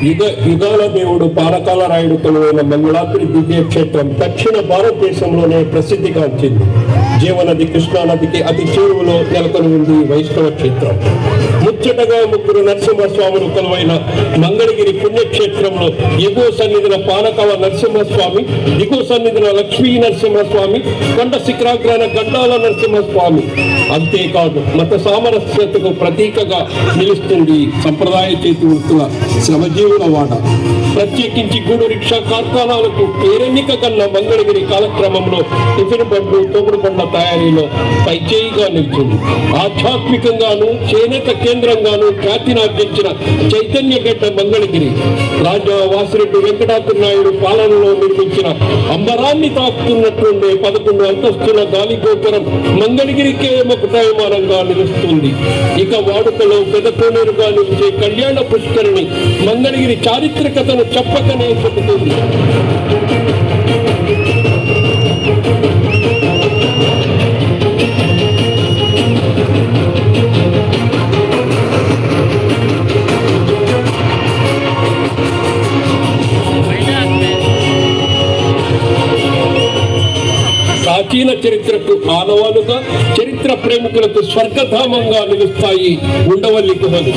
యుగాల దేవుడు పానకాల రాయుడు కొలువైన మంగళాద్రి దివ్యక్షేత్రం దక్షిణ భారతదేశంలోనే ప్రసిద్ధిగాంచింది. జీవనది కృష్ణానదికి అతి చేరువలో నెలకొని ఉంది వైష్ణవ క్షేత్రం. ముచ్చటగా ముగ్గురు నరసింహస్వాములు కొలువైన మంగళగిరి పుణ్యక్షేత్రంలో ఎగువ సన్నిధిన పానకాల నరసింహస్వామి, దిగువ సన్నిధిన లక్ష్మీ నరసింహస్వామి, కొండ శిఖరాగ్రాన గండాల నరసింహస్వామి. అంతేకాదు మత సామరస్యతకు ప్రతీకగా నిలుస్తుంది సంప్రదాయ చేతి వృత్తుల శ్రమజీవుల వాడ. ప్రత్యేకించి గూడు రిక్షా కార్ఖానాలకు పేరెన్నిక కన్న మంగళగిరి కాలక్రమంలో టిఫిన్ బండ్లు, తోపుడు బండ్ల తయారీలో పైచేయిగా నిలిచింది. ఆధ్యాత్మికంగాను చేనేత కేంద్రంగాను ఖ్యాతినార్జించిన చైతన్యగడ్డ మంగళగిరి రాజా వాసిరెడ్డి వెంకటాద్రి నాయుడు పాలనలో నిర్మించిన అంబరాన్ని తాకుతున్నట్టుండే 11 అంతస్తుల గాలి గోపురం మంగళగిరికే ముకుటాయమానంగా నిలుస్తుంది. ఇక వాడుకలో పెదకోనేరుగా నిలిచే కళ్యాణ పుష్కరిణి మంగళగిరి చారిత్రకతను చెప్పకనే చెబుతుంది. ప్రాచీన చరిత్రకు ఆనవాలుగా, చరిత్ర ప్రేమికులకు స్వర్గధామంగా నిలుస్తాయి ఉండవల్లి గుహలు.